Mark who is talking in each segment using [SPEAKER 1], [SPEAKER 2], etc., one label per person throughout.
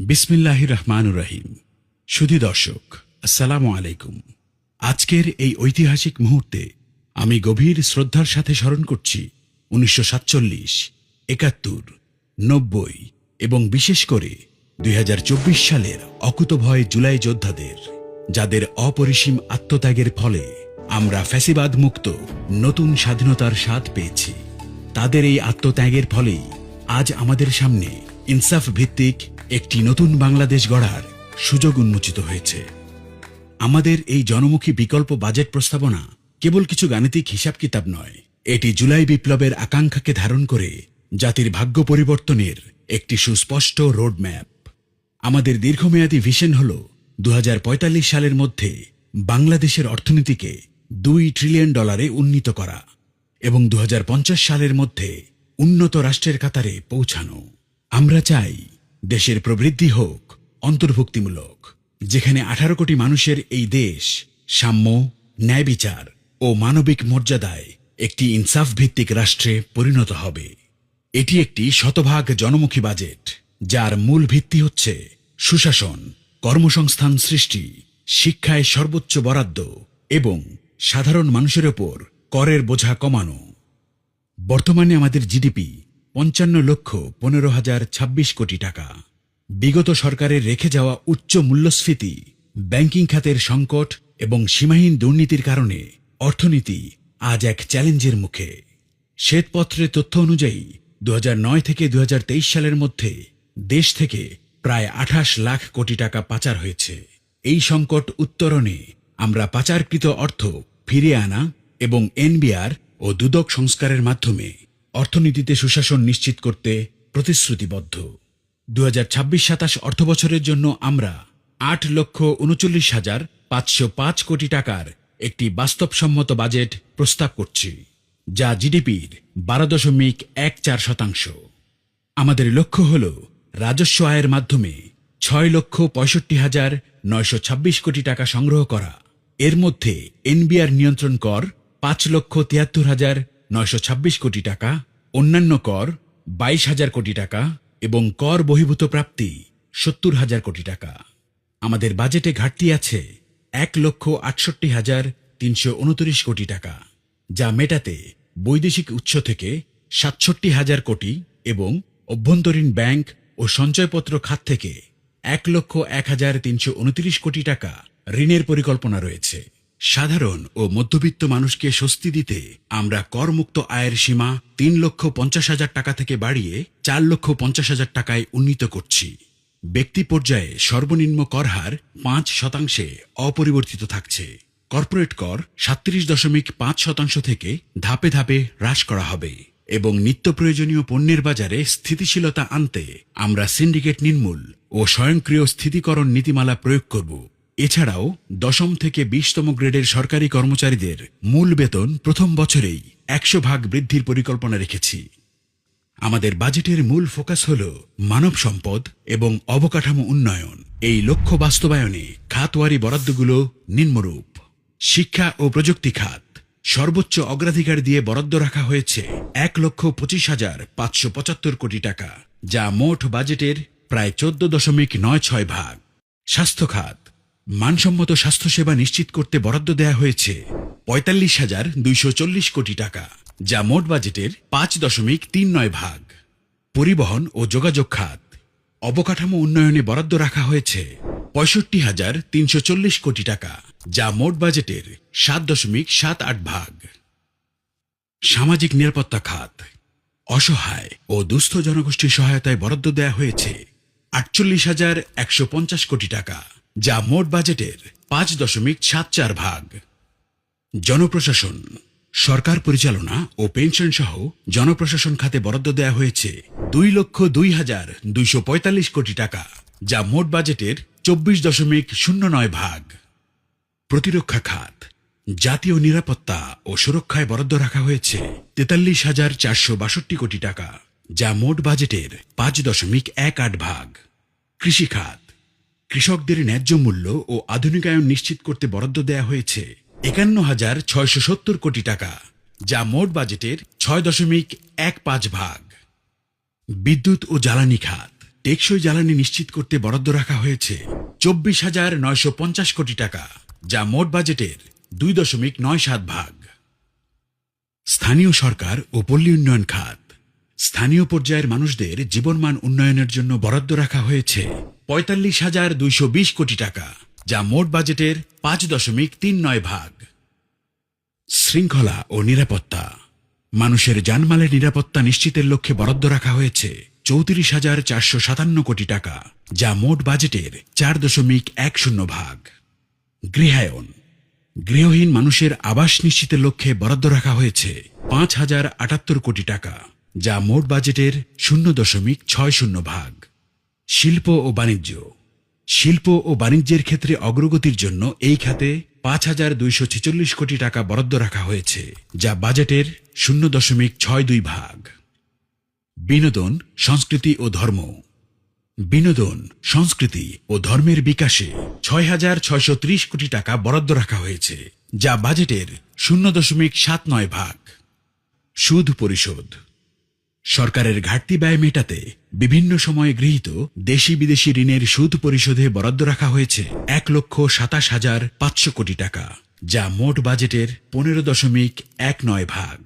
[SPEAKER 1] বিসমিল্লাহির রহমানুর রহিম। সুধী দর্শক, আসসালামু আলাইকুম। আজকের এই ঐতিহাসিক মুহূর্তে আমি গভীর শ্রদ্ধার সাথে স্মরণ করছি 1947, 71, 90 এবং বিশেষ করে 2024 সালের অকুতভয় জুলাই যোদ্ধাদের, যাদের অপরিসীম আত্মত্যাগের ফলে আমরা ফ্যাসিবাদ মুক্ত নতুন স্বাধীনতার স্বাদ পেয়েছি। তাদের এই আত্মত্যাগের ফলেই আজ আমাদের সামনে ইনসাফ ভিত্তিক একটি নতুন বাংলাদেশ গড়ার সুযোগ উন্মোচিত হয়েছে। আমাদের এই জনমুখী বিকল্প বাজেট প্রস্তাবনা কেবল কিছু গাণিতিক হিসাব কিতাব নয়, এটি জুলাই বিপ্লবের আকাঙ্ক্ষাকে ধারণ করে জাতির ভাগ্য পরিবর্তনের একটি সুস্পষ্ট রোডম্যাপ। আমাদের দীর্ঘমেয়াদী ভিশন হল 2045 সালের মধ্যে বাংলাদেশের অর্থনীতিকে $2 ট্রিলিয়ন উন্নীত করা এবং 2050 সালের মধ্যে উন্নত রাষ্ট্রের কাতারে পৌঁছানো। আমরা চাই দেশের প্রবৃদ্ধি হোক অন্তর্ভুক্তিমূলক, যেখানে 18 কোটি মানুষের এই দেশ সাম্য, ন্যায় বিচার ও মানবিক মর্যাদায় একটি ইনসাফ ভিত্তিক রাষ্ট্রে পরিণত হবে। এটি একটি শতভাগ জনমুখী বাজেট, যার মূল ভিত্তি হচ্ছে সুশাসন, কর্মসংস্থান সৃষ্টি, শিক্ষায় সর্বোচ্চ বরাদ্দ এবং সাধারণ মানুষের ওপর করের বোঝা কমানো। বর্তমানে আমাদের জিডিপি 55,15,026 কোটি টাকা। বিগত সরকারের রেখে যাওয়া উচ্চ মূল্যস্ফীতি, ব্যাংকিং খাতের সংকট এবং সীমাহীন দুর্নীতির কারণে অর্থনীতি আজ এক চ্যালেঞ্জের মুখে। শ্বেতপত্রের তথ্য অনুযায়ী 2009 থেকে 2023 সালের মধ্যে দেশ থেকে প্রায় 28 লাখ কোটি টাকা পাচার হয়েছে। এই সংকট উত্তরণে আমরা পাচারকৃত অর্থ ফিরিয়ে আনা এবং এনবিআর ও দুদক সংস্কারের মাধ্যমে অর্থনীতিতে সুশাসন নিশ্চিত করতে প্রতিশ্রুতিবদ্ধ। 2026-27 অর্থবছরের জন্য আমরা 8,39,505 কোটি টাকার একটি বাস্তবসম্মত বাজেট প্রস্তাব করছি, যা জিডিপির 12.14%। আমাদের লক্ষ্য হল রাজস্ব আয়ের মাধ্যমে 6,65,926 কোটি টাকা সংগ্রহ করা। এর মধ্যে এনবিআর নিয়ন্ত্রণ কর 5,73,926 কোটি টাকা, অন্যান্য কর 22,000 কোটি টাকা এবং কর বহির্ভূত প্রাপ্তি 70,000 কোটি টাকা। আমাদের বাজেটে ঘাটতি আছে 1,68,329 কোটি টাকা, যা মেটাতে বৈদেশিক উৎস থেকে 67,000 কোটি এবং অভ্যন্তরীণ ব্যাংক ও সঞ্চয়পত্র খাত থেকে 1,01,329 কোটি টাকা ঋণের পরিকল্পনা রয়েছে। সাধারণ ও মধ্যবিত্ত মানুষকে স্বস্তি দিতে আমরা করমুক্ত আয়ের সীমা 3,50,000 টাকা থেকে বাড়িয়ে 4,50,000 টাকায় উন্নীত করছি। ব্যক্তি পর্যায়ে সর্বনিম্ন কর হার 5% অপরিবর্তিত থাকছে। কর্পোরেট কর 37.5% থেকে ধাপে ধাপে হ্রাস করা হবে এবং নিত্য প্রয়োজনীয় পণ্যের বাজারে স্থিতিশীলতা আনতে আমরা সিন্ডিকেট নির্মূল ও স্বয়ংক্রিয় স্থিতিকরণ নীতিমালা প্রয়োগ করব। এছাড়াও 10ম থেকে 20তম গ্রেডের সরকারি কর্মচারীদের মূল বেতন প্রথম বছরেই 100% বৃদ্ধির পরিকল্পনা রেখেছি। আমাদের বাজেটের মূল ফোকাস হল মানব সম্পদ এবং অবকাঠামো উন্নয়ন। এই লক্ষ্য বাস্তবায়নে খাতওয়ারি বরাদ্দগুলো নিম্নরূপ: শিক্ষা ও প্রযুক্তি খাত সর্বোচ্চ অগ্রাধিকার দিয়ে বরাদ্দ রাখা হয়েছে 1,25,575 কোটি টাকা, যা মোট বাজেটের প্রায় 14.96 ভাগ। স্বাস্থ্য খাত মানসম্মত স্বাস্থ্যসেবা নিশ্চিত করতে বরাদ্দ দেয়া হয়েছে 45,240 কোটি টাকা, যা মোট বাজেটের 5.39 ভাগ। পরিবহন ও যোগাযোগ খাত অবকাঠামো উন্নয়নে বরাদ্দ রাখা হয়েছে 65,340 কোটি টাকা, যা মোট বাজেটের 7.78 ভাগ। সামাজিক নিরাপত্তা খাত অসহায় ও দুস্থ জনগোষ্ঠীর সহায়তায় বরাদ্দ দেয়া হয়েছে 48,150 কোটি টাকা, যা মোট বাজেটের 5.74 ভাগ। জনপ্রশাসন সরকার পরিচালনা ও পেনশন সহ জনপ্রশাসন খাতে বরাদ্দ দেয়া হয়েছে 2,02,245 কোটি টাকা, যা মোট বাজেটের 24.09 ভাগ। প্রতিরক্ষা খাত জাতীয় নিরাপত্তা ও সুরক্ষায় বরাদ্দ রাখা হয়েছে 43,462 কোটি টাকা, যা মোট বাজেটের 5.18 ভাগ। কৃষি খাত কৃষকদের ন্যায্য মূল্য ও আধুনিকায়ন নিশ্চিত করতে বরাদ্দ দেয়া হয়েছে 51,670 কোটি টাকা, যা মোট বাজেটের 6.15 ভাগ। বিদ্যুৎ ও জ্বালানি খাত টেকসই জ্বালানি নিশ্চিত করতে বরাদ্দ রাখা হয়েছে 24,950 কোটি টাকা, যা মোট বাজেটের 2.97 ভাগ। স্থানীয় সরকার ও পল্লী উন্নয়ন খাত, স্থানীয় পর্যায়ের মানুষদের জীবনমান উন্নয়নের জন্য বরাদ্দ রাখা হয়েছে 45,220 কোটি টাকা, যা মোট বাজেটের 5.39 ভাগ। শৃঙ্খলা ও নিরাপত্তা, মানুষের জানমালের নিরাপত্তা নিশ্চিতের লক্ষ্যে বরাদ্দ রাখা হয়েছে 34,457 কোটি টাকা, যা মোট বাজেটের 4.10 ভাগ। গৃহায়ন, গৃহহীন মানুষের আবাস নিশ্চিতের লক্ষ্যে বরাদ্দ রাখা হয়েছে 5,078 কোটি টাকা, যা মোট বাজেটের 0.60 ভাগ। শিল্প ও বাণিজ্য, শিল্প ও বাণিজ্যের ক্ষেত্রে অগ্রগতির জন্য এই খাতে 5,246 কোটি টাকা বরাদ্দ রাখা হয়েছে, যা বাজেটের 0.62 ভাগ। বিনোদন, সংস্কৃতি ও ধর্ম, বিনোদন, সংস্কৃতি ও ধর্মের বিকাশে 6,630 কোটি টাকা বরাদ্দ রাখা হয়েছে, যা বাজেটের 0.79 ভাগ। সুদ পরিশোধ, সরকারের ঘাটতি ব্যয় মেটাতে বিভিন্ন সময়ে গৃহীত দেশি বিদেশি ঋণের সুদ পরিশোধে বরাদ্দ রাখা হয়েছে 1,27,500 কোটি টাকা, যা মোট বাজেটের 15.19 ভাগ।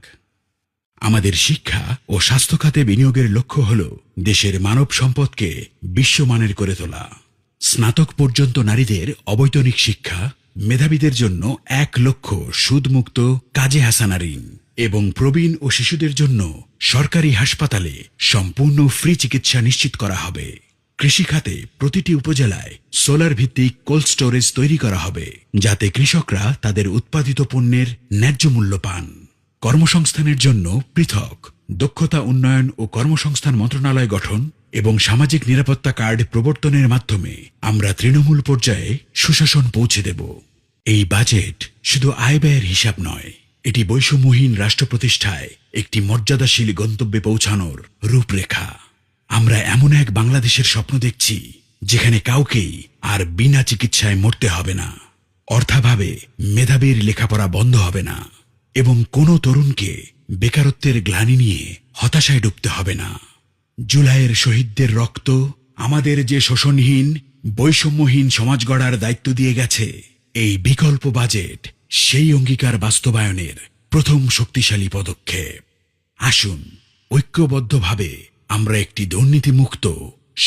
[SPEAKER 1] আমাদের শিক্ষা ও স্বাস্থ্য খাতে বিনিয়োগের লক্ষ্য হল দেশের মানব সম্পদকে বিশ্বমানের করে তোলা। স্নাতক পর্যন্ত নারীদের অবৈতনিক শিক্ষা, মেধাবীদের জন্য 1 লক্ষ সুদমুক্ত কাজে হাসানা ঋণ এবং প্রবীণ ও শিশুদের জন্য সরকারি হাসপাতালে সম্পূর্ণ ফ্রি চিকিৎসা নিশ্চিত করা হবে। কৃষিখাতে প্রতিটি উপজেলায় সোলার ভিত্তিক কোল্ড স্টোরেজ তৈরি করা হবে, যাতে কৃষকরা তাদের উৎপাদিত পণ্যের ন্যায্য মূল্য পান। কর্মসংস্থানের জন্য পৃথক দক্ষতা উন্নয়ন ও কর্মসংস্থান মন্ত্রণালয় গঠন এবং সামাজিক নিরাপত্তা কার্ড প্রবর্তনের মাধ্যমে আমরা তৃণমূল পর্যায়ে সুশাসন পৌঁছে দেব। এই বাজেট শুধু আয় ব্যয়ের হিসাব নয়, এটি বৈষম্যহীন রাষ্ট্র প্রতিষ্ঠায় একটি মর্যাদাশীল গন্তব্যে পৌঁছানোর রূপরেখা। আমরা এমন এক বাংলাদেশের স্বপ্ন দেখছি যেখানে কাউকেই আর বিনা চিকিৎসায় মরতে হবে না, অর্থাভাবে মেধাবীর লেখাপড়া বন্ধ হবে না এবং কোনো তরুণকে বেকারত্বের গ্লানি নিয়ে হতাশায় ডুবতে হবে না। জুলাইয়ের শহীদদের রক্ত আমাদের যে শোষণহীন বৈষম্যহীন সমাজ গড়ার দায়িত্ব দিয়ে গেছে, এই বিকল্প বাজেট সেই অঙ্গীকার বাস্তবায়নের প্রথম শক্তিশালী পদক্ষেপ। আসুন ঐক্যবদ্ধভাবে আমরা একটি দুর্নীতিমুক্ত,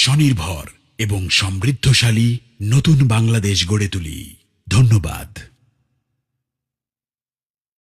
[SPEAKER 1] স্বনির্ভর এবং সমৃদ্ধশালী নতুন বাংলাদেশ গড়ে তুলি। ধন্যবাদ।